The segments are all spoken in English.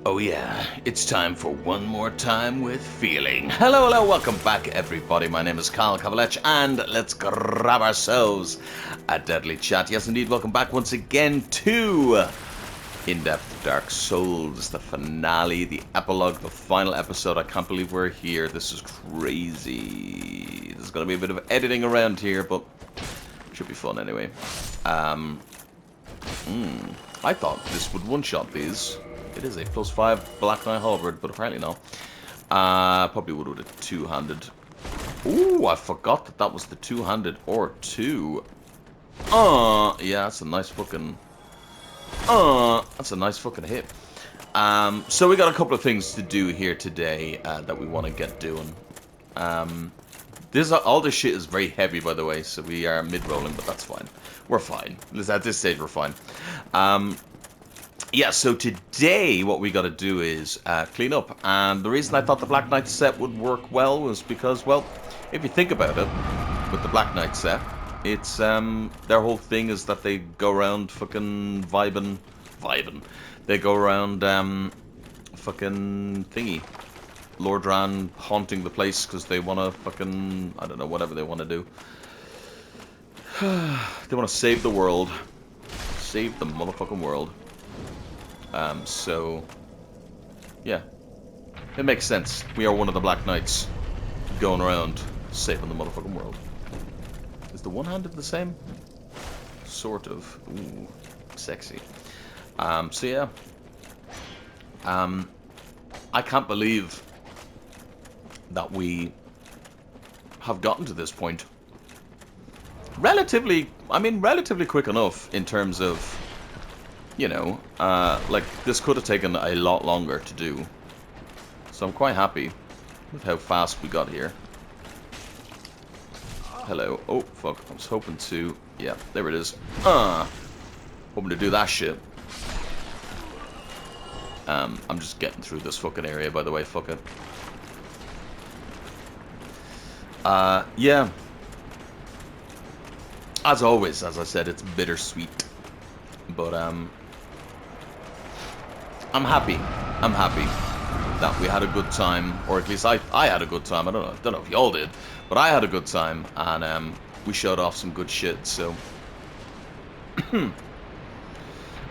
Oh yeah, it's time for one more time with feeling. Hello, welcome back everybody. My name is Kavalech and let's grab ourselves a deadly chat. Yes indeed, welcome back once again to In-Depth Dark Souls, the finale, the epilogue, the final episode. I can't believe we're here. This is crazy. There's going to be a bit of editing around here, but it should be fun anyway. I thought this would one-shot these. It is a +5 Black Knight halberd, but apparently not. Probably would have a two-handed. Ooh, I forgot that was the two-handed or two. Yeah, that's a nice fucking. That's a nice fucking hit. So we got a couple of things to do here today that we want to get doing. All this shit is very heavy, by the way, so we are mid-rolling, but that's fine. We're fine. At this stage, we're fine. Yeah, so today what we got to do is clean up. And the reason I thought the Black Knight set would work well was because, well, if you think about it, with the Black Knight set, it's their whole thing is that they go around fucking vibing. They go around fucking thingy, Lordran, haunting the place because they want to fucking, I don't know, whatever they want to do. They want to save the world, save the motherfucking world. So, yeah, it makes sense. We are one of the Black Knights going around saving the motherfucking world. Is the one-handed the same? Sort of. Ooh, sexy. So yeah. I can't believe that we have gotten to this point. Relatively quick enough in terms of, you know, like, this could have taken a lot longer to do. So I'm quite happy with how fast we got here. Hello. Oh, fuck. I was hoping to... Yeah, there it is. Hoping to do that shit. I'm just getting through this fucking area, by the way. Fuck it. Yeah. As always, as I said, it's bittersweet. But, I'm happy. I'm happy that we had a good time, or at least I had a good time. I don't know if y'all did, but I had a good time, and we showed off some good shit. So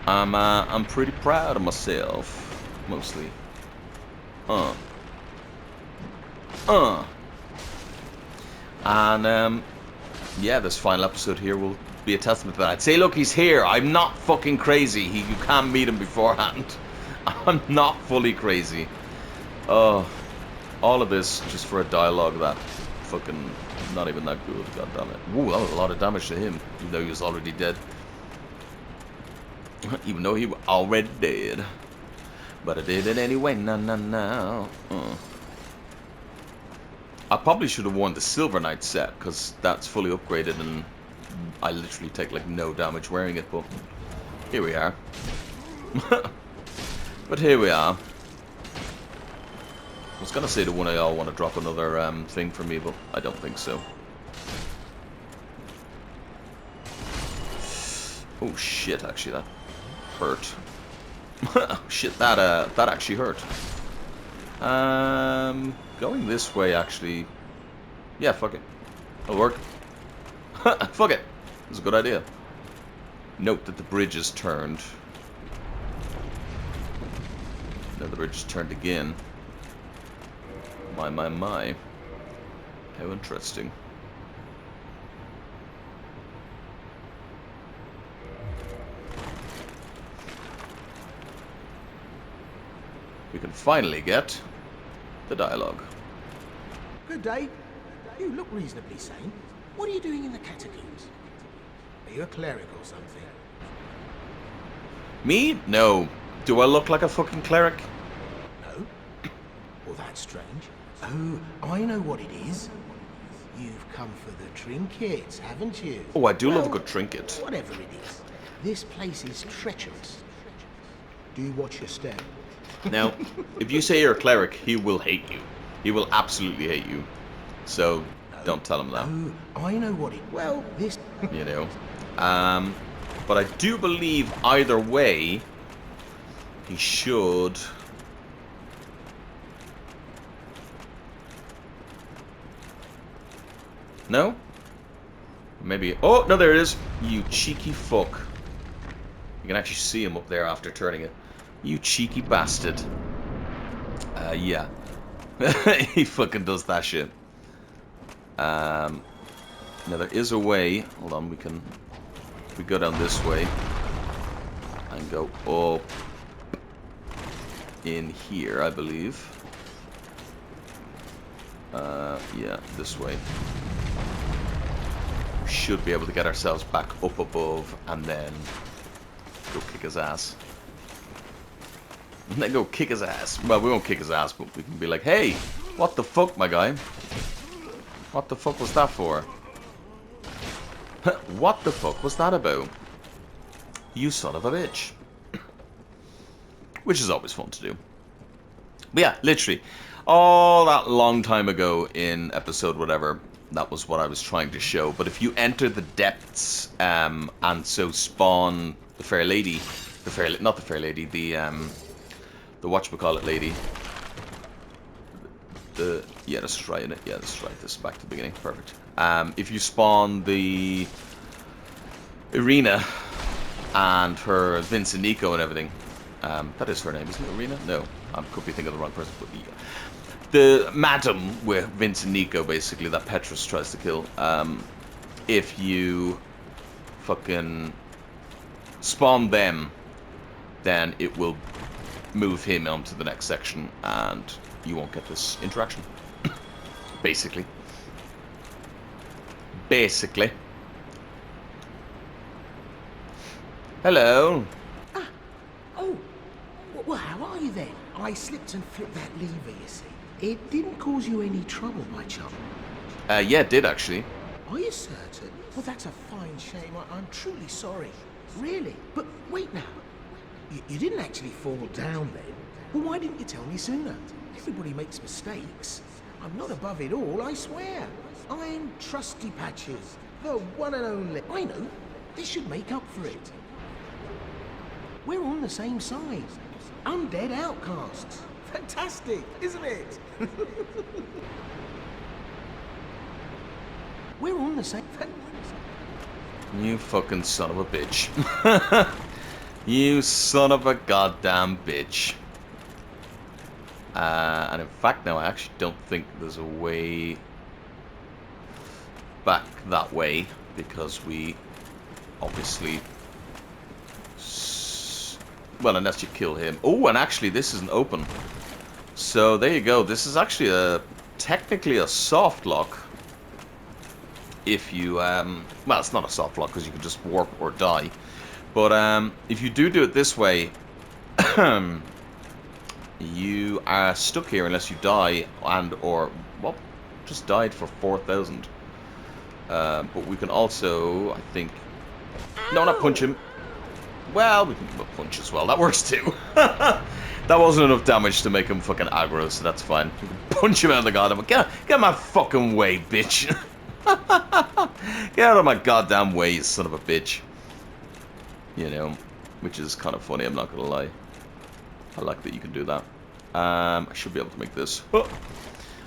I'm pretty proud of myself, mostly. And yeah, this final episode here will be a testament to that. I'd say, look, he's here. I'm not fucking crazy. You can't meet him beforehand. I'm not fully crazy. Oh, all of this just for a dialogue that fucking not even that good. God damn it. Ooh, that was a lot of damage to him, even though he was already dead. Even though he was already dead. But I did it anyway. No. I probably should have worn the Silver Knight set, because that's fully upgraded and I literally take like no damage wearing it, but here we are. But here we are. I was gonna say to one of y'all want to drop another thing for me, but I don't think so. Oh shit! Actually, that hurt. Shit, that actually hurt. Going this way actually. Yeah, fuck it. It'll work. Fuck it. It's a good idea. Note that the bridge is turned. Now the bridge is turned again. My. How interesting. We can finally get the dialogue. Good day. You look reasonably sane. What are you doing in the catacombs? Are you a cleric or something? Me? No. Do I look like a fucking cleric? No? Well, that's strange. Oh, I know what it is. You've come for the trinkets, haven't you? Oh, I do love a good trinket. Whatever it is. This place is treacherous. Do you watch your step? Now, if you say you're a cleric, he will hate you. He will absolutely hate you. So, don't tell him that. Oh, I know what it... Well, this... You know. But I do believe either way, he should No? Maybe... Oh, no, there it is. You cheeky fuck. You can actually see him up there after turning it. You cheeky bastard. Yeah. He fucking does that shit. Now, there is a way. Hold on, we can... We go down this way. And go up... in here, I believe. Yeah, this way. We should be able to get ourselves back up above and then go kick his ass. And then go kick his ass. Well, we won't kick his ass, but we can be like, hey, what the fuck, my guy? What the fuck was that for? What the fuck was that about? You son of a bitch. Which is always fun to do. But yeah, literally, all that long time ago in episode whatever, that was what I was trying to show. But if you enter the depths, and so spawn the fair lady, not the fair lady, the whatchamacallit lady. Yeah, that's right, innit? Yeah, that's right. This is back to the beginning. Perfect. If you spawn the Irina and her Vince and Nico and everything. That is her name, isn't it? Irina? No, I could be thinking of the wrong person. But yeah. The madam with Vince and Nico, basically, that Petrus tries to kill. If you fucking spawn them, then it will move him onto the next section, and you won't get this interaction. Basically. Hello. Oh, well, how are you then? I slipped and flipped that lever, you see. It didn't cause you any trouble by chance. Yeah, it did actually. Are you certain? Well, that's a fine shame. I'm truly sorry. Really? But wait now. You didn't actually fall down then. Well, why didn't you tell me sooner? Everybody makes mistakes. I'm not above it all, I swear. I'm Trusty Patches, the one and only. I know. This should make up for it. We're on the same side. Undead outcasts. Fantastic, isn't it? We're on the same... You fucking son of a bitch. You son of a goddamn bitch. And in fact, now I actually don't think there's a way back that way, because we obviously... Well, unless you kill him. Oh, and actually this isn't open. So there you go. This is actually technically a soft lock. If you, well, it's not a soft lock because you can just warp or die. But if you do it this way, you are stuck here unless you die and or, well, just died for 4,000. But we can also, I think, no, not punch him. Well, we can give him a punch as well. That works too. That wasn't enough damage to make him fucking aggro, so that's fine. We can punch him out of the goddamn... Get my fucking way, bitch. Get out of my goddamn way, you son of a bitch. You know, which is kind of funny, I'm not gonna lie. I like that you can do that. I should be able to make this. Oh.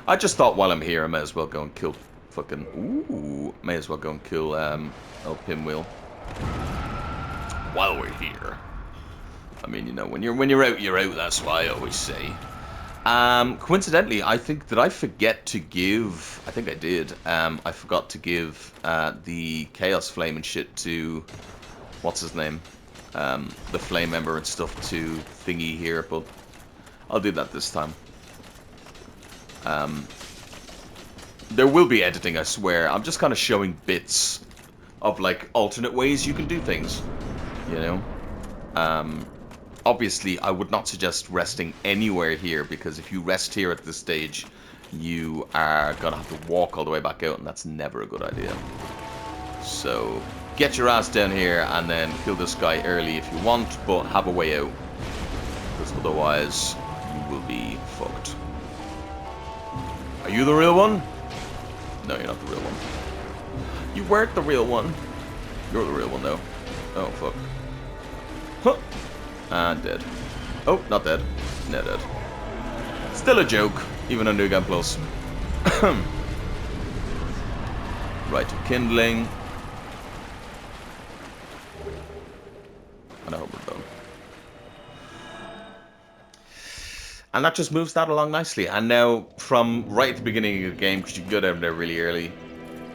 I just thought while I'm here, I may as well go and kill fucking... Ooh, may as well go and kill El Pinwheel. While we're here. I mean, you know, when you're out, you're out. That's why I always say. Coincidentally, I think, did I forget to give... I think I did. I forgot to give the Chaos Flame and shit to... What's his name? The Flame Ember and stuff to Thingy here, but I'll do that this time. There will be editing, I swear. I'm just kind of showing bits of, like, alternate ways you can do things. You know? Obviously, I would not suggest resting anywhere here, because if you rest here at this stage, you are going to have to walk all the way back out, and that's never a good idea. So, get your ass down here, and then kill this guy early if you want, but have a way out. Because otherwise, you will be fucked. Are you the real one? No, you're not the real one. You weren't the real one. You're the real one, though. Oh, fuck. Huh. And dead. Oh, not dead. No, dead. Still a joke, even on New Game Plus. Right to kindling. And I hope we're done. And that just moves that along nicely. And now, from right at the beginning of the game, because you can go down there really early,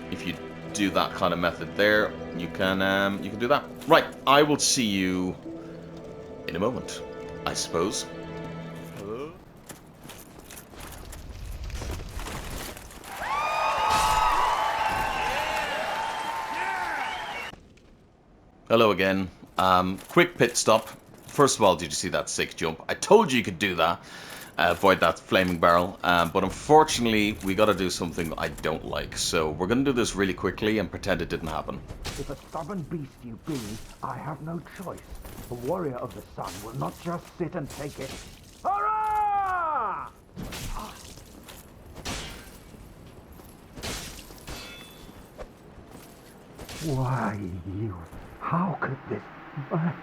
if you do that kind of method there, you can do that. Right, I will see you in a moment, I suppose. Hello? Hello again. Quick pit stop. First of all, did you see that sick jump? I told you could do that. Avoid that flaming barrel. But unfortunately, we got to do something I don't like. So we're going to do this really quickly and pretend it didn't happen. If a stubborn beast you be, I have no choice. The warrior of the sun will not just sit and take it. Hurrah! Why, you? How could this... My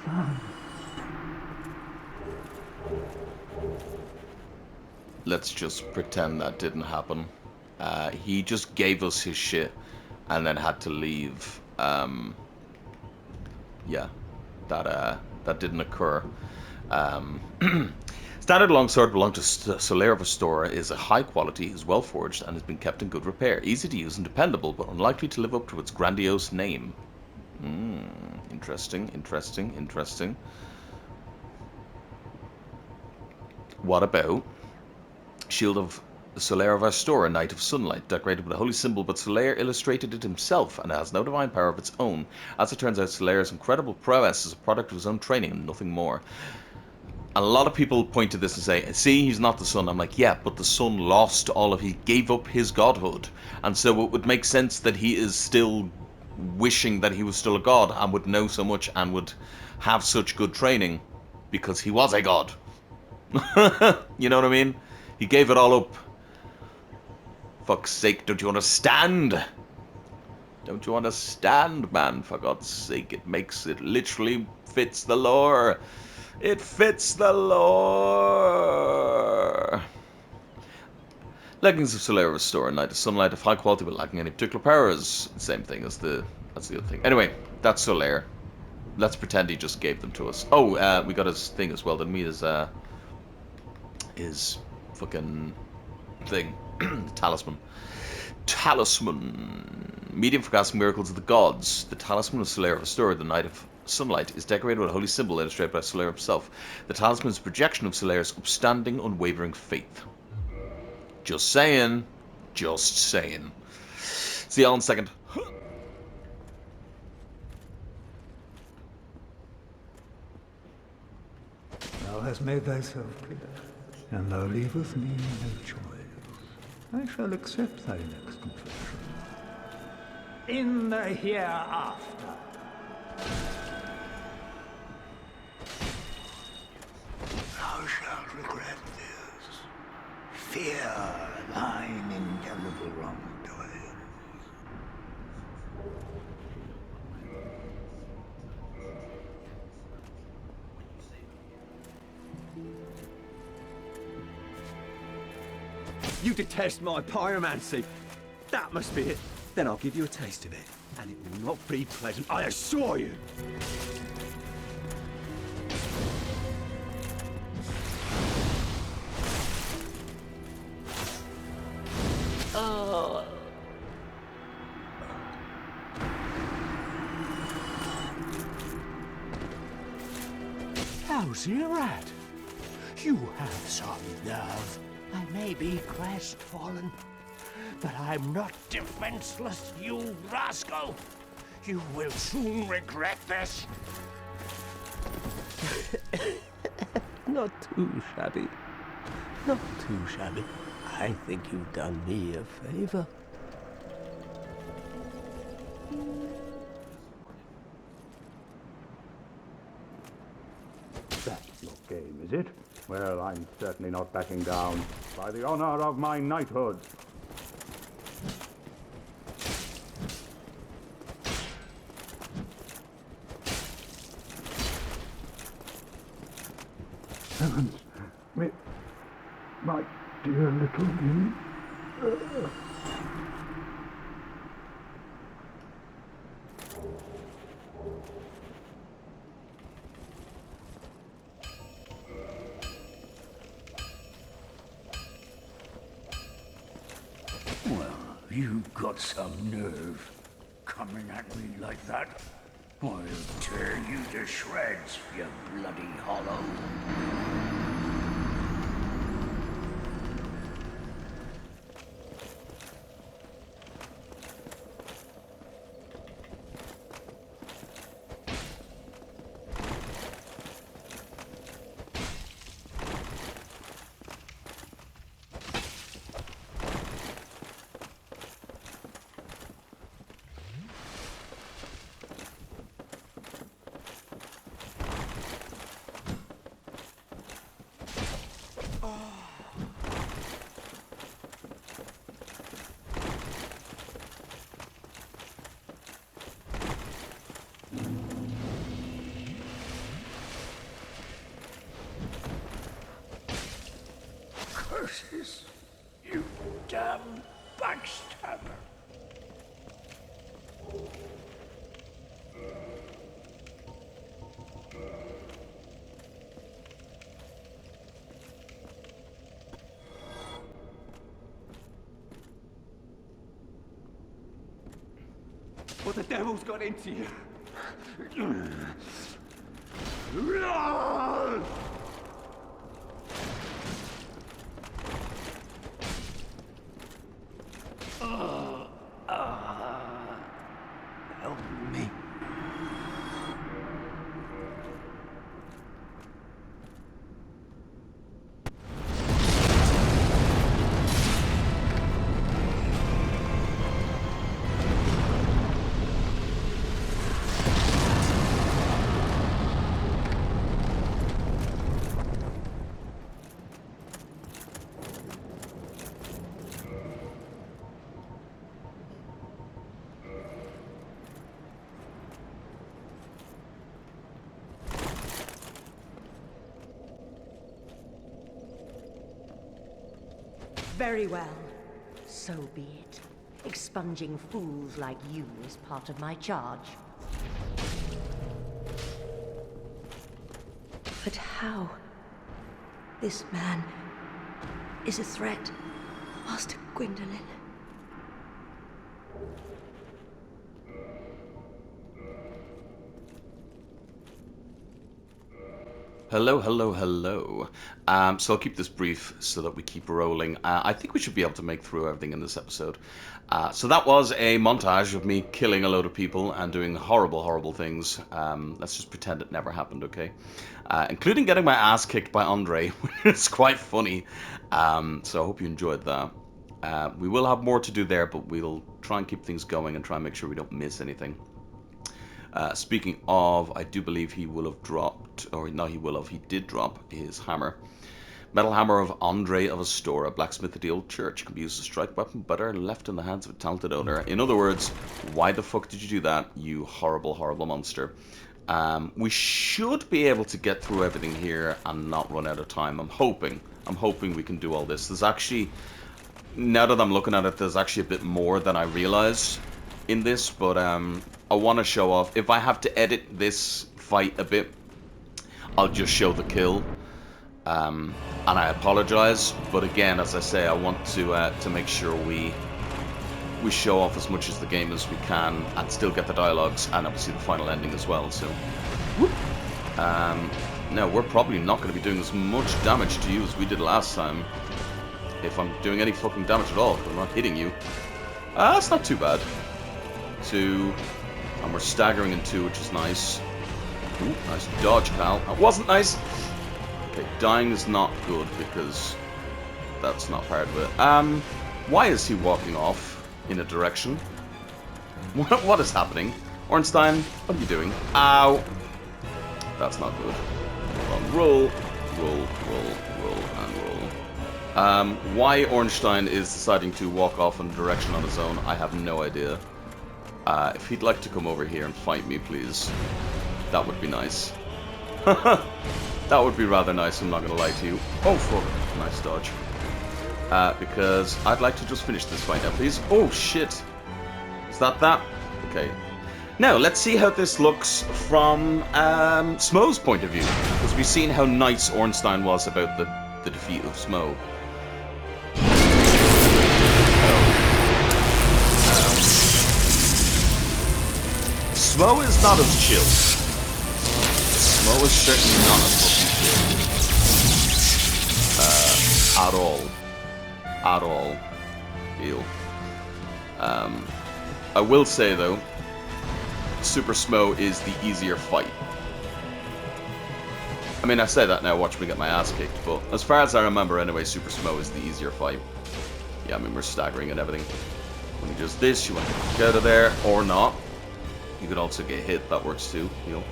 son... Let's just pretend that didn't happen. He just gave us his shit and then had to leave. Yeah, that didn't occur. Standard longsword belonging to Solaire of Astora is a high quality, is well forged, and has been kept in good repair. Easy to use and dependable, but unlikely to live up to its grandiose name. Interesting, interesting, interesting. What about Shield of Solaire of Astora, Knight of Sunlight, decorated with a holy symbol, but Solaire illustrated it himself and has no divine power of its own. As it turns out, Solaire's incredible prowess is a product of his own training and nothing more. A lot of people point to this and say, see, he's not the sun. I'm like, yeah, but the sun lost he gave up his godhood. And so it would make sense that he is still wishing that he was still a god and would know so much and would have such good training because he was a god. You know what I mean? He gave it all up. Fuck's sake, don't you understand? Don't you understand, man? For God's sake, it literally fits the lore. It fits the lore. Leggings of Solaire Restore, Knight of Sunlight of high quality but lacking any particular powers. Same thing as that's the other thing. Anyway, that's Solaire. Let's pretend he just gave them to us. Oh, we got his thing as well, didn't we? His fucking thing. Talisman. Talisman. Medium for casting miracles of the gods. The Talisman of Solaire of Astora, the Knight of Sunlight, is decorated with a holy symbol illustrated by Solaire himself. The talisman is a projection of Solaire's upstanding, unwavering faith. Just saying. Just saying. See y'all in a second. Thou hast made thyself clear, and thou leavest me no choice. I shall accept thy next confession. In the hereafter. Thou shalt regret this. Fear thine indelible wrongdoing. You detest my pyromancy. That must be it. Then I'll give you a taste of it. And it will not be pleasant, I assure you. How's you at? You have some nerve. I may be crestfallen, but I'm not defenseless, you rascal! You will soon regret this. Not too shabby. Not too shabby. I think you've done me a favor. That's your game, is it? Well, I'm certainly not backing down. By the honor of my knighthood. Heavens, my dear little me. You got some nerve coming at me like that. I'll tear you to shreds, you bloody hollow. Curses! You damn backstabber! What the devil's got into you? Help me. Very well. So be it. Expunging fools like you is part of my charge. But how? This man is a threat, Master Gwendolyn. Hello, hello, hello. So I'll keep this brief so that we keep rolling. I think we should be able to make through everything in this episode. So that was a montage of me killing a load of people and doing horrible, horrible things. Let's just pretend it never happened, okay? Including getting my ass kicked by Andre, which is quite funny. So I hope you enjoyed that. We will have more to do there, but we'll try and keep things going and try and make sure we don't miss anything. Speaking of, I do believe he will have dropped, or no, he did drop his hammer. Metal hammer of Andre of Astora, blacksmith at the old church. Can be used as a strike weapon, better left in the hands of a talented owner. In other words, why the fuck did you do that, you horrible, horrible monster? We should be able to get through everything here and not run out of time. I'm hoping we can do all this. There's actually, now that I'm looking at it, there's actually a bit more than I realize in this, but I want to show off. If I have to edit this fight a bit, I'll just show the kill, and I apologize. But again, as I say, I want to make sure we show off as much as the game as we can, and still get the dialogues and obviously the final ending as well. So, no, we're probably not going to be doing as much damage to you as we did last time, if I'm doing any fucking damage at all. I'm not hitting you. That's not too bad. 2, and we're staggering in 2, which is nice. Ooh, nice dodge, pal. That wasn't nice. Okay, dying is not good because that's not part of it. Why is he walking off in a direction? What is happening? Ornstein, what are you doing? Ow! That's not good. Roll, roll, and roll. Why Ornstein is deciding to walk off in a direction on his own, I have no idea. If he'd like to come over here and fight me, please, that would be nice. That would be rather nice, I'm not going to lie to you. Oh, fuck. Nice dodge. Because I'd like to just finish this fight now, please. Oh, shit. Is that? Okay. Now, let's see how this looks from Smo's point of view. Because we've seen how nice Ornstein was about the defeat of Smo. Smo is not as chill. Smo is certainly not as fucking chill. At all. At all. Deal. I will say though, Super Smo is the easier fight. I mean, I say that now, watch me get my ass kicked, but as far as I remember anyway, Super Smo is the easier fight. Yeah, I mean, we're staggering and everything. When he does this, you want to get out of there, or not. You could also get hit, that works too, you know.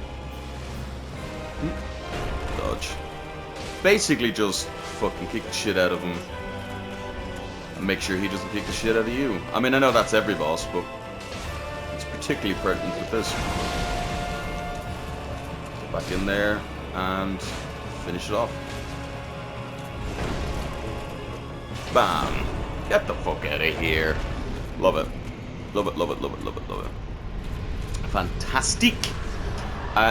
Dodge. Basically just fucking kick the shit out of him. And make sure he doesn't kick the shit out of you. I mean, I know that's every boss, but it's particularly pertinent with this. Get back in there and finish it off. Bam! Get the fuck out of here. Love it. Love it, love it, love it, love it, love it. Fantastic!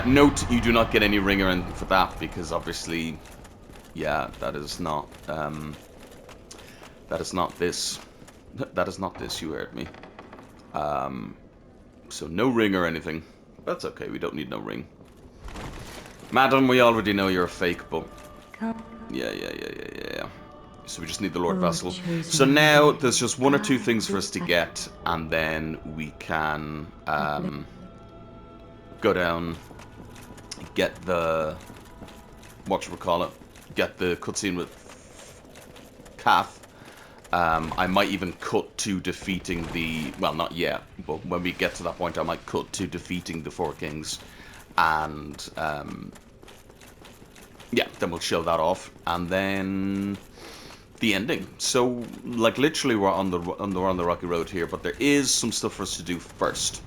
Note, you do not get any ring or anything for that, because obviously, yeah, that is not this. That is not this, you heard me. So no ring or anything. That's okay, we don't need no ring. Madam, we already know you're a fake, but... Yeah. So we just need the Lord Vessel. So now, there's just one or two things for us to get, and then we can go down, get the... whatchamacallit, get the cutscene with Kath. I might even cut to defeating the... well, not yet, but when we get to that point, I might cut to defeating the Four Kings. And, yeah, then we'll show that off. And then... the ending. So, like, literally we're on the rocky road here, but there is some stuff for us to do first.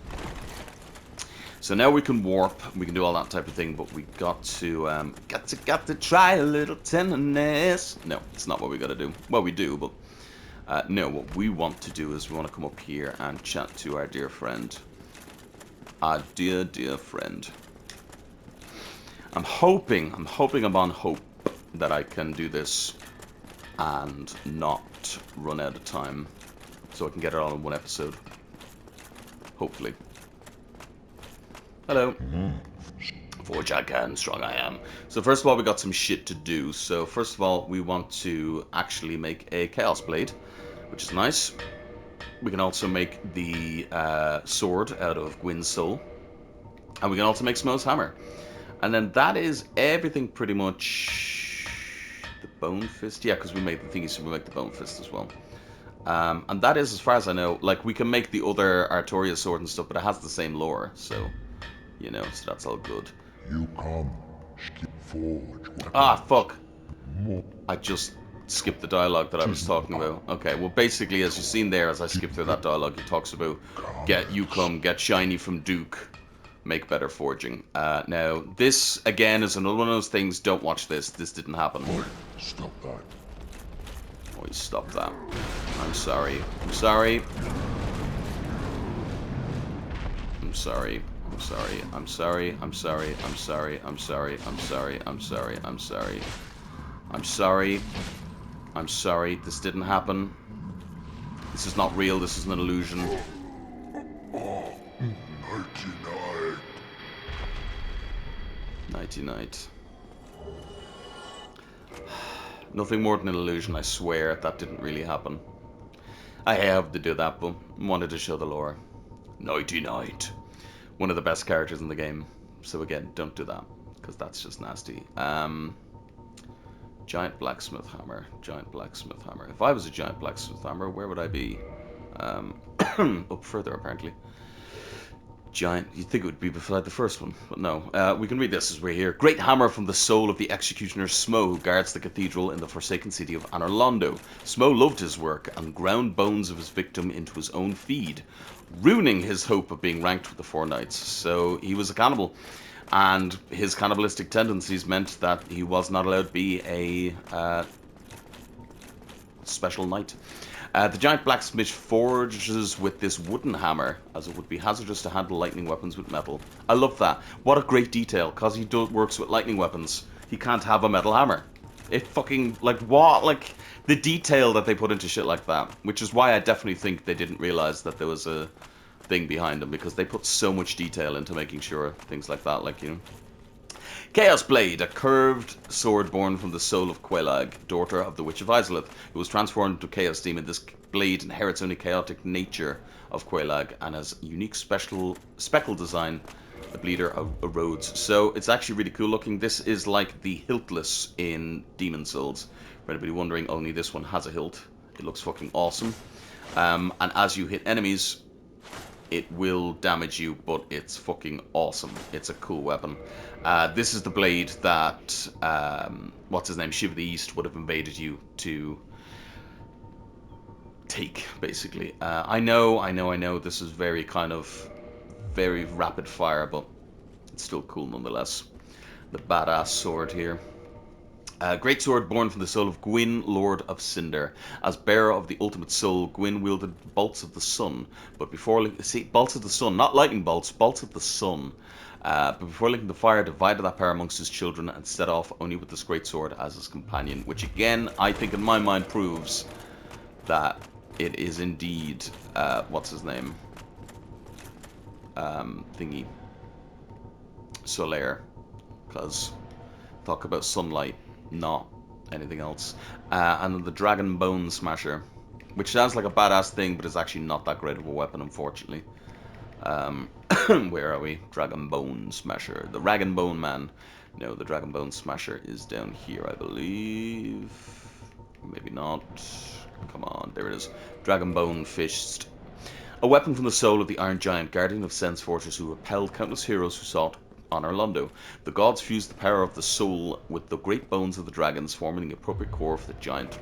So now we can warp, we can do all that type of thing, but we got to try a little tenderness. No, it's not what we got to do. Well, we do, but no, what we want to do is we want to come up here and chat to our dear friend. Our dear friend. I'm hoping upon hope that I can do this and not run out of time, so I can get it all in one episode. Hopefully. Hello. Forge I can, strong I am. So first of all, we got some shit to do. So first of all, we want to actually make a Chaos Blade, which is nice. We can also make the sword out of Gwyn's soul. And we can also make Smo's hammer. And then that is everything pretty much. The Bone Fist? Yeah, because we made the thingy, so we make the Bone Fist as well. And that is, as far as I know, like, we can make the other Artorias sword and stuff, but it has the same lore, so, you know, so that's all good. You come, skip forge. Ah, fuck. I just skipped the dialogue that I was talking about. Okay, well, basically, as you've seen there, as I skipped through that dialogue, it talks about get shiny from Duke, make better forging. Now, this, again, is another one of those things, don't watch this. This didn't happen. Stop that. Oh, stop that. I'm sorry. I'm sorry. I'm sorry. I'm sorry. I'm sorry. I'm sorry. I'm sorry. I'm sorry. I'm sorry. I'm sorry. I'm sorry. I'm sorry. I'm sorry. This didn't happen. This is not real. This is an illusion. 99. Nothing more than an illusion, I swear. That didn't really happen. I have to do that, but wanted to show the lore. 99. One of the best characters in the game. So again, don't do that, because that's just nasty. Giant blacksmith hammer. Giant blacksmith hammer. If I was a giant blacksmith hammer, where would I be? Up further, apparently. Giant, you'd think it would be beside the first one, but no. We can read this as we're here. Great hammer from the soul of the executioner Smo, who guards the cathedral in the forsaken city of Anorlando. Smo loved his work and ground bones of his victim into his own feed, ruining his hope of being ranked with the Four Knights. So he was a cannibal, and his cannibalistic tendencies meant that he was not allowed to be a special knight. The giant blacksmith forges with this wooden hammer, as it would be hazardous to handle lightning weapons with metal. I love that. What a great detail, because he works with lightning weapons. He can't have a metal hammer. It fucking, like, what? Like, the detail that they put into shit like that. Which is why I definitely think they didn't realize that there was a thing behind them, because they put so much detail into making sure things like that, like, you know. Chaos Blade, a curved sword born from the soul of Kavalech, daughter of the Witch of Izalith, who was transformed into Chaos Demon. This blade inherits only chaotic nature of Kavalech and has unique speckle design. The bleeder erodes. So it's actually really cool looking. This is like the hiltless in Demon Souls. For anybody wondering, only this one has a hilt. It looks fucking awesome. And as you hit enemies, it will damage you, but it's fucking awesome. It's a cool weapon. This is the blade that, what's his name, Shiva the East would have invaded you to take, basically. I know, this is very kind of, very rapid fire, but it's still cool nonetheless. The badass sword here. Great sword born from the soul of Gwyn, Lord of Cinder. As bearer of the ultimate soul, Gwyn wielded bolts of the sun. But before bolts of the sun, not lightning bolts, bolts of the sun. But before linking the fire, divided that power amongst his children and set off only with this great sword as his companion. Which again, I think in my mind proves that it is indeed, what's his name? Thingy. Solaire. Because talk about sunlight, not anything else. And then the Dragon Bone Smasher, which sounds like a badass thing, but is actually not that great of a weapon, unfortunately. Where are we? Dragon Bone Smasher. The Dragon Bone Man. No, the Dragon Bone Smasher is down here, I believe. Maybe not. Come on, there it is. Dragon Bone Fist. A weapon from the soul of the Iron Giant, guardian of Sen's Fortress, who repelled countless heroes who sought honor Londo. The gods fused the power of the soul with the great bones of the dragons, forming the appropriate core for the giant.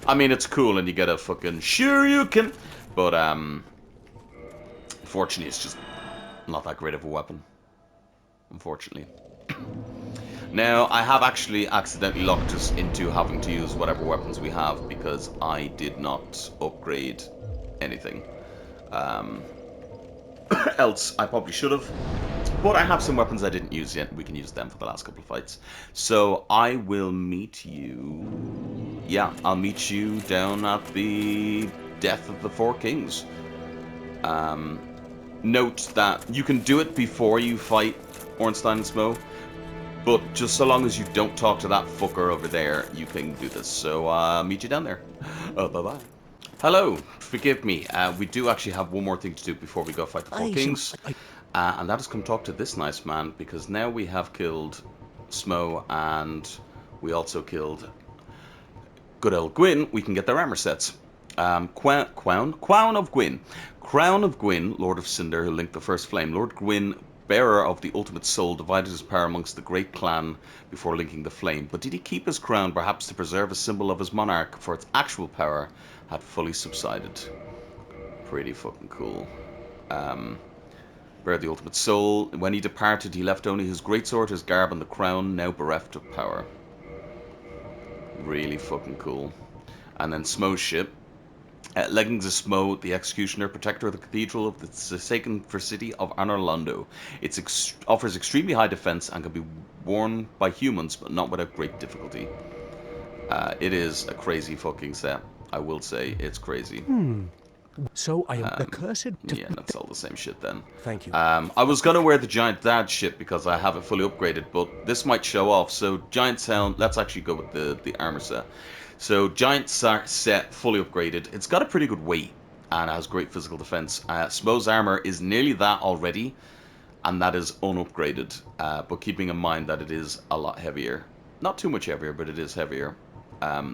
I mean, it's cool, and you get a fucking sure you can, but unfortunately, it's just not that great of a weapon. Unfortunately. Now, I have actually accidentally locked us into having to use whatever weapons we have because I did not upgrade anything. Else, I probably should have. But I have some weapons I didn't use yet. We can use them for the last couple of fights. So, I will meet you... Yeah, I'll meet you down at the Death of the Four Kings. Note that you can do it before you fight Ornstein and Smo. But just so long as you don't talk to that fucker over there, you can do this. So, meet you down there. Bye-bye. Hello, forgive me. We do actually have one more thing to do before we go fight the Four Kings. And that is come talk to this nice man, because now we have killed Smo and we also killed good old Gwyn. We can get their armor sets. Crown of Gwyn. Crown of Gwyn, Lord of Cinder, who linked the first flame. Lord Gwyn, bearer of the ultimate soul, divided his power amongst the great clan before linking the flame. But did he keep his crown, perhaps to preserve a symbol of his monarch, for its actual power had fully subsided? Pretty fucking cool. Bear the ultimate soul. When he departed, he left only his greatsword, his garb, and the crown, now bereft of power. Really fucking cool. And then Smo's ship. Leggings of Smo, the Executioner, protector of the Cathedral of the Forsaken City of Honor Londo. It offers extremely high defense and can be worn by humans, but not without great difficulty. It is a crazy fucking set. I will say it's crazy. So I am accursed to... Yeah, that's all the same shit then. Thank you. I was going to wear the Giant Dad shit because I have it fully upgraded, but this might show off. So Giant's helm, let's actually go with the armor set. So Giant set, fully upgraded. It's got a pretty good weight and has great physical defense. Smo's armor is nearly that already, and that is unupgraded. But keeping in mind that it is a lot heavier. Not too much heavier, but it is heavier.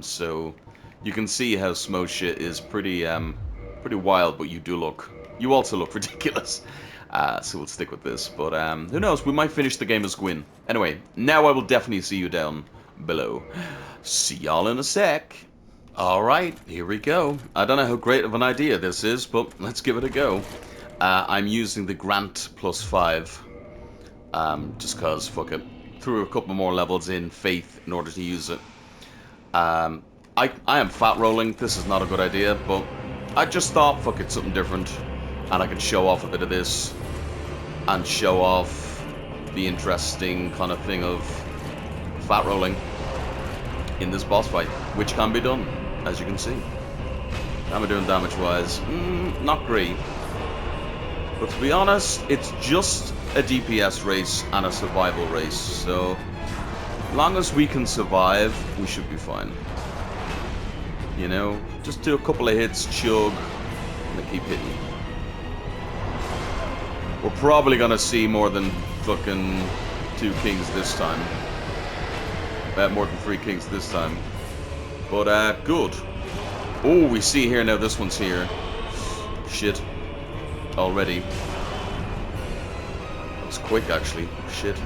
So you can see how Smo's shit is pretty wild, but you also look ridiculous. So we'll stick with this. But who knows? We might finish the game as Gwyn. Anyway, now I will definitely see you down below. See y'all in a sec. Alright, here we go. I don't know how great of an idea this is, but let's give it a go. I'm using the Grant +5. Just cause, fuck it. Threw a couple more levels in Faith in order to use it. I am fat rolling. This is not a good idea, but I just thought, fuck it, something different. And I can show off a bit of this. And show off the interesting kind of thing of fat rolling in this boss fight, which can be done, as you can see. How am I doing damage-wise? Not great. But to be honest, it's just a DPS race and a survival race, so as long as we can survive, we should be fine. You know, just do a couple of hits, chug, and keep hitting. We're probably gonna see more than fucking 2 kings this time. More than 3 kings this time. But, good. Oh, we see here now, this one's here. Shit. Already. It's quick, actually. Shit.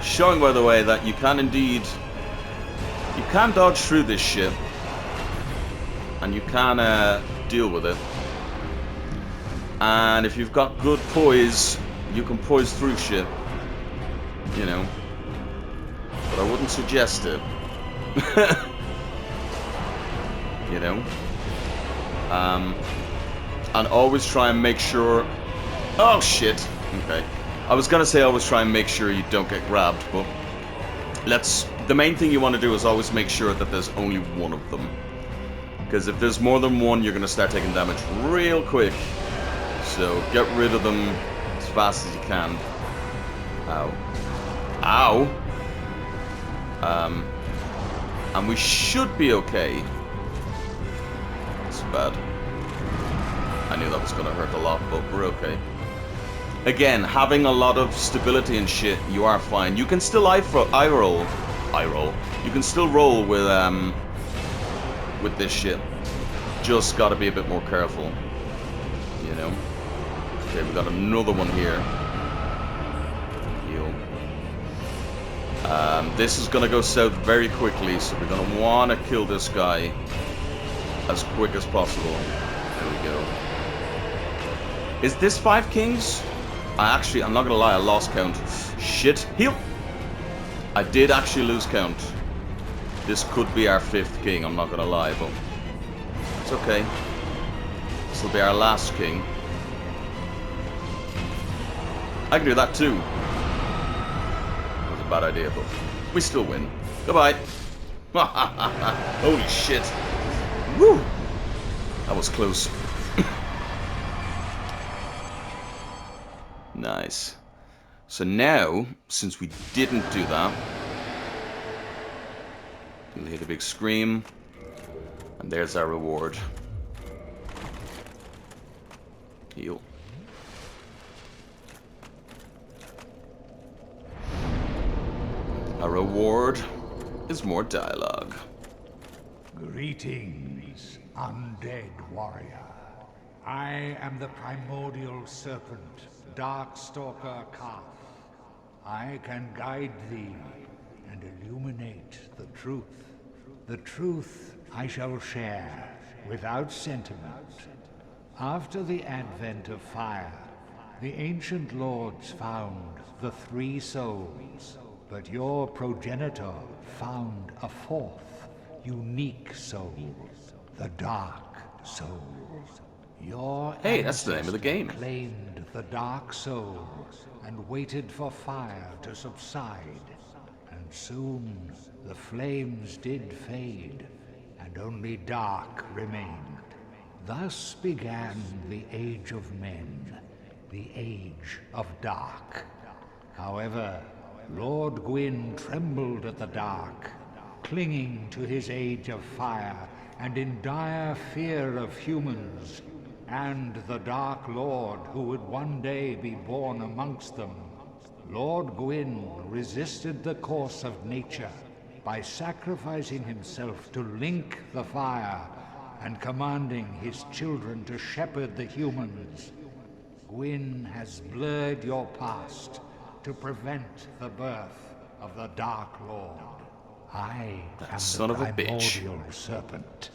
Showing, by the way, that you can indeed... You can dodge through this shit. And you can, deal with it. And if you've got good poise, you can poise through shit. You know. But I wouldn't suggest it. You know? And always try and make sure... Oh, shit. Okay. I was gonna say always try and make sure you don't get grabbed, but... The main thing you want to do is always make sure that there's only one of them. Because if there's more than one, you're gonna start taking damage real quick. So, get rid of them as fast as you can. Ow. Ow! And we should be okay. That's bad. I knew that was gonna hurt a lot, but we're okay. Again, having a lot of stability and shit, you are fine. You can still eye roll. You can still roll with this shit. Just gotta be a bit more careful. You know? Okay, we got another one here. Heal. This is gonna go south very quickly, so we're gonna wanna kill this guy as quick as possible. There we go. Is this 5 kings? I'm not gonna lie, I lost count. Shit. Heal! I did actually lose count. This could be our 5th king, I'm not gonna lie, but it's okay. This will be our last king. I can do that too. That was a bad idea, but we still win. Goodbye. Holy shit. Woo! That was close. Nice. So now, since we didn't do that, we'll hit a big scream, and there's our reward. Heal. Our reward is more dialogue. Greetings, undead warrior. I am the primordial serpent, Darkstalker Calf. I can guide thee and illuminate the truth. The truth I shall share without sentiment. After the advent of fire, the ancient lords found the 3 souls, but your progenitor found a 4th, unique soul, the Dark Soul. Your Hey, that's the name of the game. Claimed the Dark Soul and waited for fire to subside. And soon the flames did fade, and only dark remained. Thus began the Age of Men, the Age of Dark. However, Lord Gwyn trembled at the dark, clinging to his Age of Fire and in dire fear of humans, and the Dark Lord who would one day be born amongst them. Lord Gwyn resisted the course of nature by sacrificing himself to link the fire and commanding his children to shepherd the humans. Gwyn has blurred your past to prevent the birth of the Dark Lord. I am the primordial serpent.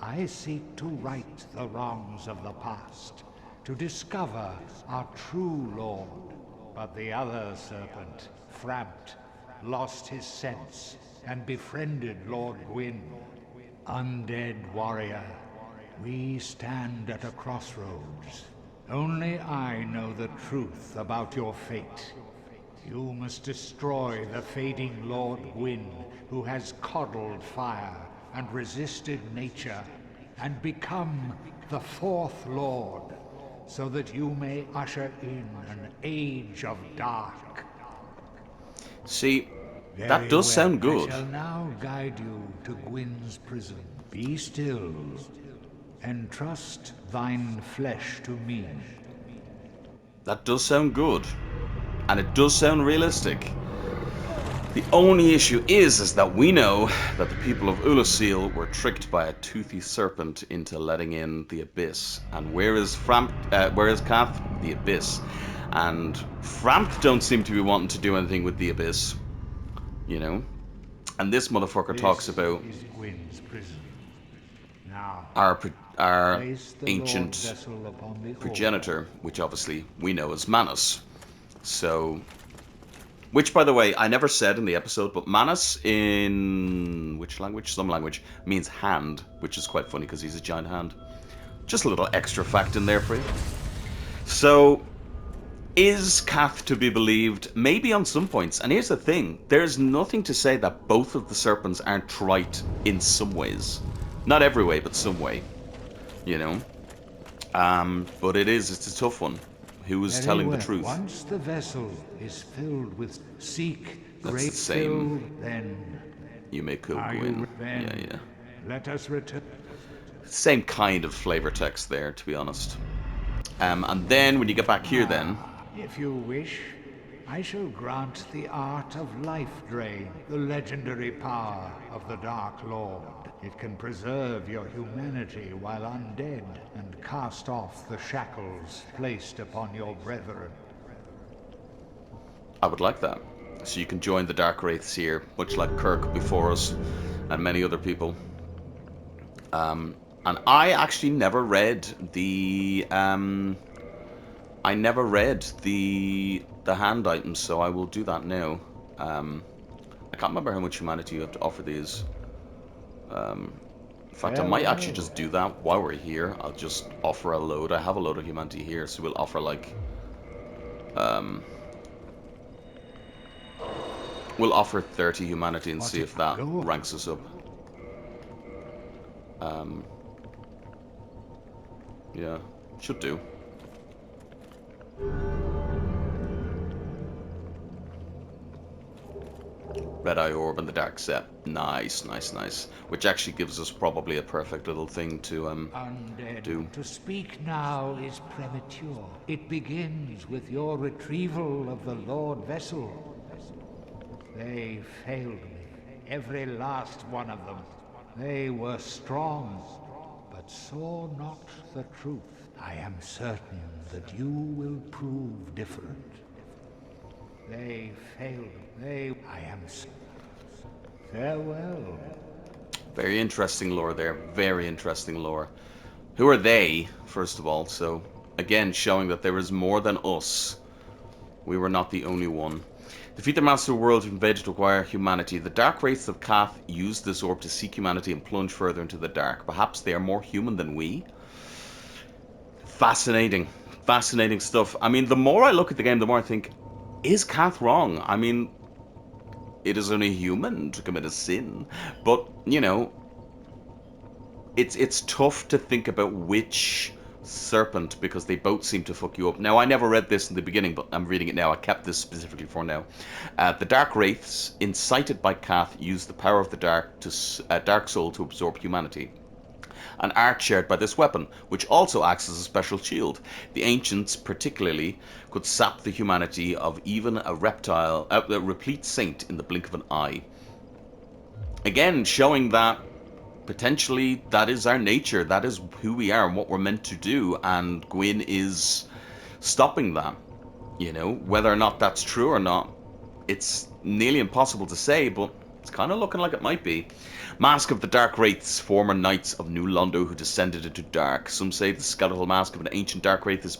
I seek to right the wrongs of the past, to discover our true Lord. But the other serpent, Framt, lost his sense and befriended Lord Gwyn. Undead warrior, we stand at a crossroads. Only I know the truth about your fate. You must destroy the fading Lord Gwyn, who has coddled fire and resisted nature, and become the fourth Lord, so that you may usher in an age of dark. See, Very that does well. sound good. I shall now guide you to Gwyn's prison. Be still, and trust thine flesh to me. That does sound good. And it does sound realistic. The only issue is that we know that the people of Ulasil were tricked by a toothy serpent into letting in the Abyss. And where is Kath? The Abyss. And Frampt don't seem to be wanting to do anything with the Abyss. You know? And this motherfucker talks about This is Gwyn's prison. Now, our place the ancient Lord vessel upon the progenitor, which obviously we know as Manus. So, which, by the way, I never said in the episode, but Manus in which language? Some language means hand, which is quite funny because he's a giant hand. Just a little extra fact in there for you. So, is Kath to be believed? Maybe on some points. And here's the thing: there's nothing to say that both of the serpents aren't right in some ways. Not every way, but some way. You know. But it's a tough one. Who is telling the truth? Once the vessel is filled with seek That's great the same. fill, then You may kill are Gwyn. you then Yeah. let us return. Same kind of flavor text there, to be honest. And then when you get back here, then If you wish, I shall grant the art of life drain, the legendary power of the Dark Lord. It can preserve your humanity while undead and cast off the shackles placed upon your brethren. I would like that. So you can join the Dark Wraiths here, much like Kirk before us and many other people. And I actually never read the hand items, so I will do that now. I can't remember how much humanity you have to offer these. In fact, I might actually just do that while we're here. I'll just offer a load. I have a load of humanity here, so we'll offer like we'll offer 30 humanity and see if that ranks us up. Yeah, should do. Red Eye Orb and the Dark Set. Nice. Which actually gives us probably a perfect little thing to Undead. do. To speak now is premature. It begins with your retrieval of the Lord Vessel. They failed me, every last one of them. They were strong, but saw not the truth. I am certain that you will prove different. They failed. I am. Farewell. Very interesting lore there. Very interesting lore. Who are they, first of all? So, again, showing that there is more than us. We were not the only one. Defeat the Master of the World who invaded to acquire humanity. The Dark Wraiths of Kath used this orb to seek humanity and plunge further into the dark. Perhaps they are more human than we? Fascinating. Fascinating stuff. I mean, the more I look at the game, the more I think, is Kath wrong? I mean, it is only human to commit a sin. But, you know, it's tough to think about which serpent, because they both seem to fuck you up. Now, I never read this in the beginning, but I'm reading it now. I kept this specifically for now. The Dark Wraiths, incited by Kath, use the power of the Dark Soul to absorb humanity. An art shared by this weapon, which also acts as a special shield. The ancients, particularly, could sap the humanity of even a replete saint in the blink of an eye. Again, showing that potentially that is our nature, that is who we are and what we're meant to do, and Gwyn is stopping that. You know, whether or not that's true or not, it's nearly impossible to say, but it's kind of looking like it might be. Mask of the Dark Wraiths, former knights of New Londo who descended into dark. Some say the skeletal mask of an ancient Dark Wraith is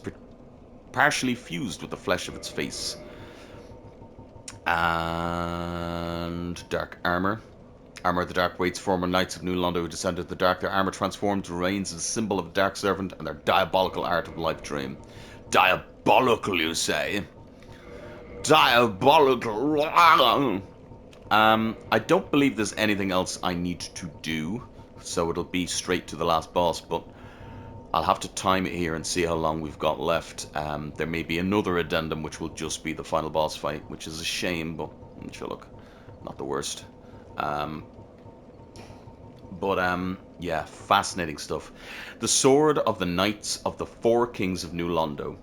partially fused with the flesh of its face. And dark armor. Armor of the Dark Wraiths, former knights of New Londo who descended into the dark. Their armor transformed remains as a symbol of the Dark Servant and their diabolical art of life dream. Diabolical, you say? Diabolical. I don't believe there's anything else I need to do, so it'll be straight to the last boss, but I'll have to time it here and see how long we've got left. There may be another addendum which will just be the final boss fight, which is a shame, but sure, look, not the worst. Yeah, fascinating stuff. The sword of the Knights of the Four Kings of New Londo.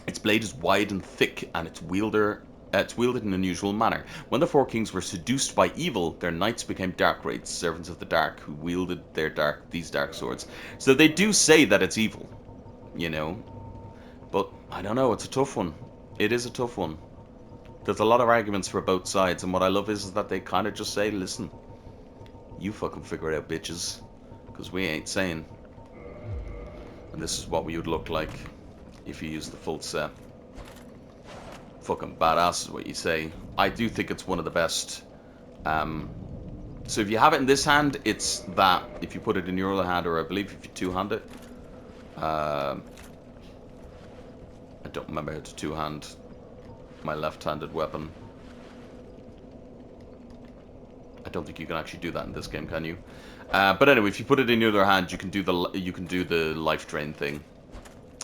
Its blade is wide and thick, and its wielded in an unusual manner. When the Four Kings were seduced by evil, their knights became dark wraiths, servants of the dark, who wielded these dark swords. So they do say that it's evil, you know. But I don't know, it's a tough one. It is a tough one. There's a lot of arguments for both sides, and what I love is that they kind of just say, listen, you fucking figure it out, bitches, because we ain't saying. And this is what we would look like if you use the full set. Fucking badass is what you say. I do think it's one of the best. So if you have it in this hand, it's that. If you put it in your other hand, or I believe if you two-hand it. I don't remember how to two-hand my left-handed weapon. I don't think you can actually do that in this game, can you? But anyway, if you put it in your other hand, you can do the life drain thing,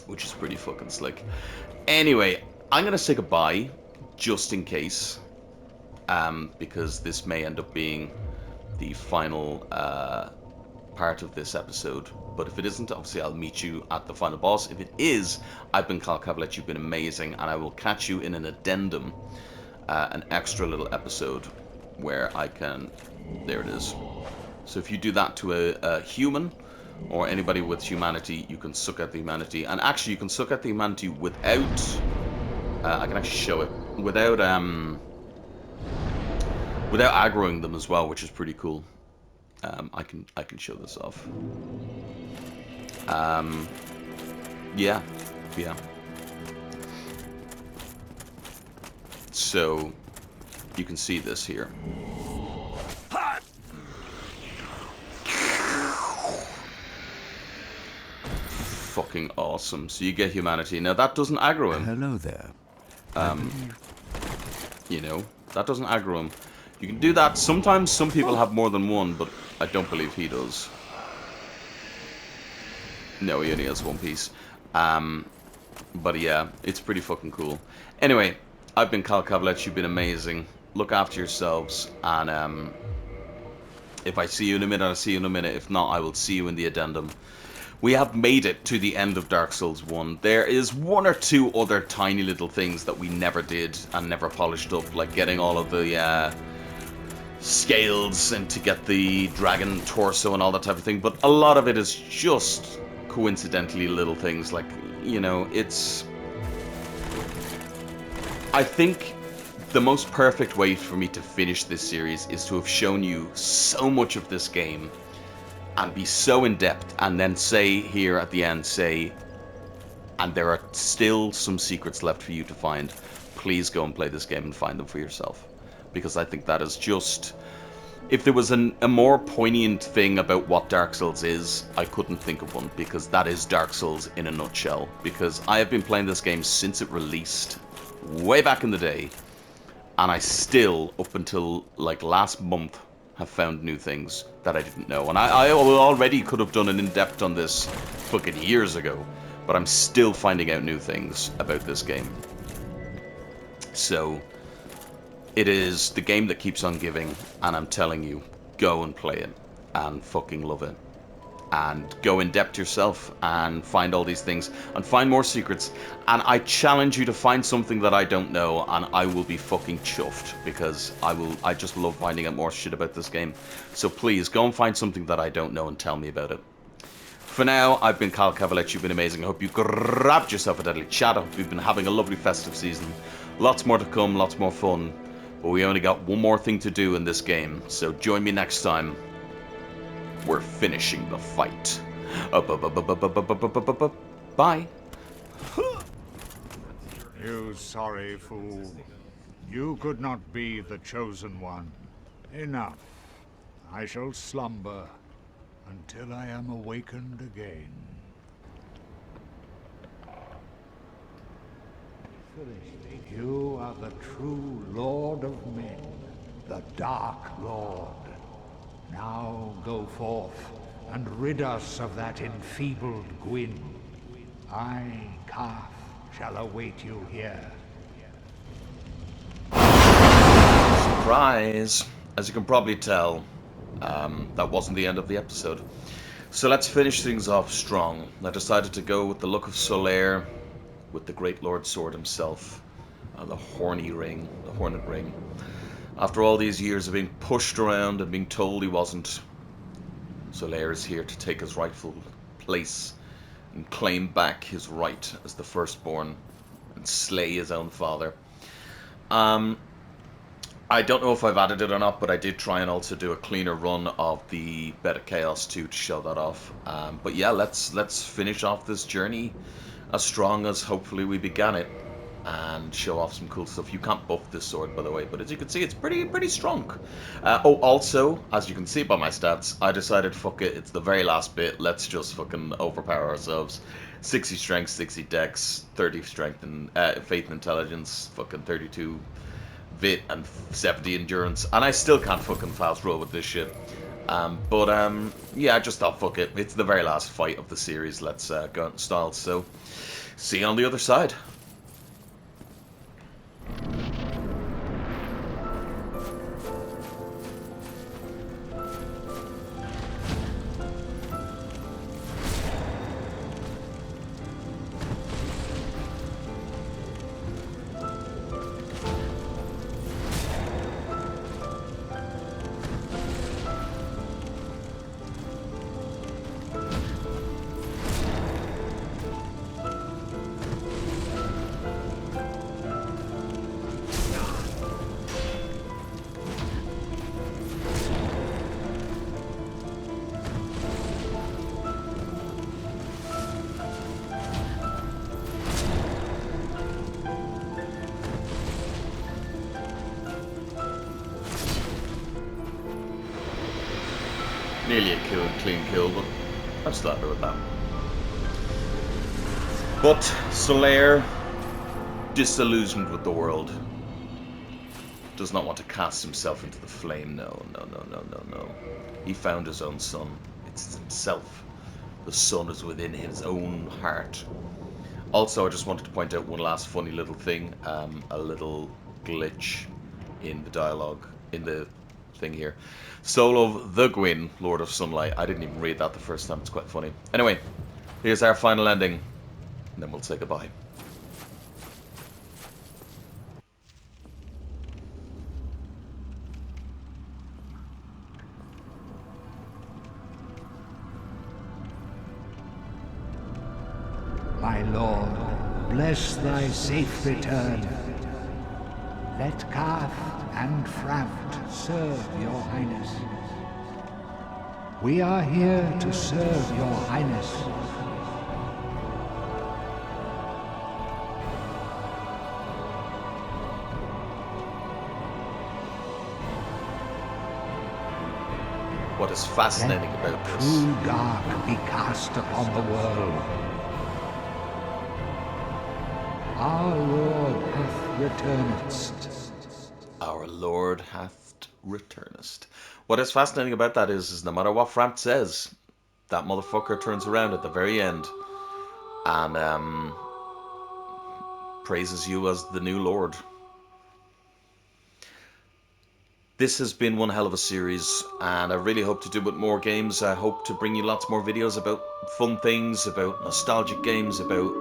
which is pretty fucking slick. Anyway, I'm gonna say goodbye, just in case, because this may end up being the final part of this episode. But if it isn't, obviously I'll meet you at the final boss. If it is, I've been Kavalech, you've been amazing, and I will catch you in an addendum, an extra little episode where I can. There it is. So if you do that to a human, or anybody with humanity, you can suck at the humanity. And actually, you can suck at the humanity without... I can actually show it. Without aggroing them as well, which is pretty cool. I can show this off. Yeah. So, you can see this here. Fucking awesome. So you get humanity. Now that doesn't aggro him. Hello there. You know, that doesn't aggro him. You can do that. Sometimes some people have more than one, but I don't believe he does. No, he only has one piece. But yeah, it's pretty fucking cool. Anyway, I've been Kavalech. You've been amazing. Look after yourselves, and if I see you in a minute, I'll see you in a minute. If not, I will see you in the addendum. We have made it to the end of Dark Souls 1. There is one or two other tiny little things that we never did and never polished up, like getting all of the scales and to get the dragon torso and all that type of thing, but a lot of it is just coincidentally little things, like, you know, it's... I think the most perfect way for me to finish this series is to have shown you so much of this game and be so in-depth, and then say here at the end, say, and there are still some secrets left for you to find. Please go and play this game and find them for yourself. Because I think that is just... If there was a more poignant thing about what Dark Souls is, I couldn't think of one, because that is Dark Souls in a nutshell. Because I have been playing this game since it released, way back in the day, and I still, up until like last month, have found new things that I didn't know. And I already could have done an in-depth on this fucking years ago, but I'm still finding out new things about this game. So, it is the game that keeps on giving, and I'm telling you, go and play it, and fucking love it. And go in depth yourself, and find all these things, and find more secrets. And I challenge you to find something that I don't know, and I will be fucking chuffed, because I just love finding out more shit about this game. So please, go and find something that I don't know and tell me about it. For now, I've been Kavalech, you've been amazing. I hope you grabbed yourself a deadly chat. I hope you've been having a lovely festive season. Lots more to come, lots more fun. But we only got one more thing to do in this game, so join me next time. We're finishing the fight. Bye. You sorry fool. You could not be the chosen one. Enough. I shall slumber until I am awakened again. You are the true Lord of Men. the Dark Lord. Now go forth and rid us of that enfeebled Gwyn. I, Calf, shall await you here. Surprise! As you can probably tell, that wasn't the end of the episode. So let's finish things off strong. I decided to go with the look of Solaire, with the Great Lord Sword himself, the horny ring, the hornet ring. After all these years of being pushed around and being told he wasn't, Solaire is here to take his rightful place and claim back his right as the firstborn and slay his own father. I don't know if I've added it or not, but I did try and also do a cleaner run of the Bed of Chaos too to show that off. But yeah, let's finish off this journey as strong as hopefully we began it, and show off some cool stuff. You can't buff this sword, by the way, but as you can see, it's pretty strong. Oh, also, as you can see by my stats, I decided, fuck it, it's the very last bit, let's just fucking overpower ourselves. 60 strength, 60 dex, 30 strength and faith and intelligence, fucking 32 vit and 70 endurance, and I still can't fucking fast roll with this shit. Yeah, I just thought, fuck it, it's the very last fight of the series, let's go out in style. So, see you on the other side. Nearly a clean kill, but I'm still happy with that. But Solaire, disillusioned with the world, does not want to cast himself into the flame. No. He found his own sun. It's himself. The sun is within his own heart. Also, I just wanted to point out one last funny little thing. A little glitch in the dialogue, in the thing here. Soul of the Gwyn, Lord of Sunlight. I didn't even read that the first time. It's quite funny. Anyway, here's our final ending, and then we'll say goodbye. My lord, bless thy safe return. Let Calf and Framt serve your highness. We are here to serve your highness. What is fascinating about this? True dark be cast upon the world. Our Lord hath returned. Our Lord hath returned. What is fascinating about that is no matter what Framt says, that motherfucker turns around at the very end and praises you as the new Lord. This has been one hell of a series, and I really hope to do with more games. I hope to bring you lots more videos about fun things, about nostalgic games, about,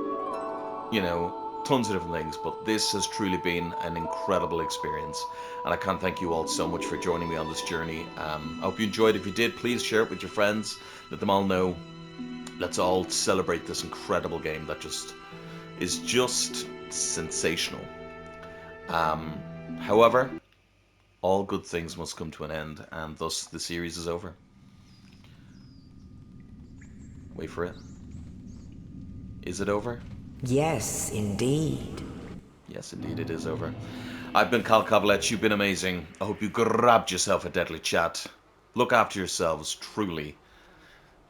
you know, tons of different things, but this has truly been an incredible experience, and I can't thank you all so much for joining me on this journey. I hope you enjoyed. If you did, please share it with your friends, let them all know. Let's all celebrate this incredible game that is just sensational. However, all good things must come to an end, and thus the series is over. Wait for it. Is it over? Yes, indeed. Yes, indeed, it is over. I've been Kavalech, you've been amazing. I hope you grabbed yourself a deadly chat. Look after yourselves, truly.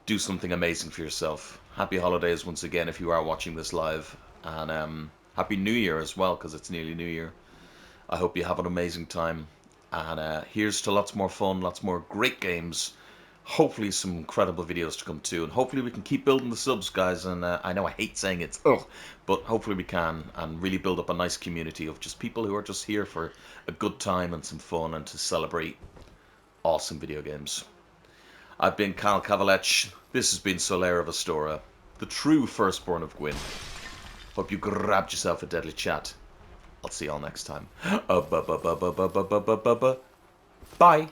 Do something amazing for yourself. Happy holidays once again if you are watching this live. And Happy New Year as well, because it's nearly New Year. I hope you have an amazing time. And here's to lots more fun, lots more great games. Hopefully some incredible videos to come too, and hopefully we can keep building the subs, guys. And I know I hate saying it, but hopefully we can, and really build up a nice community of just people who are just here for a good time and some fun and to celebrate awesome video games. I've been Kavalech. This has been Solera of Astora, the true firstborn of Gwyn. Hope you grabbed yourself a deadly chat. I'll see y'all next time. Bye.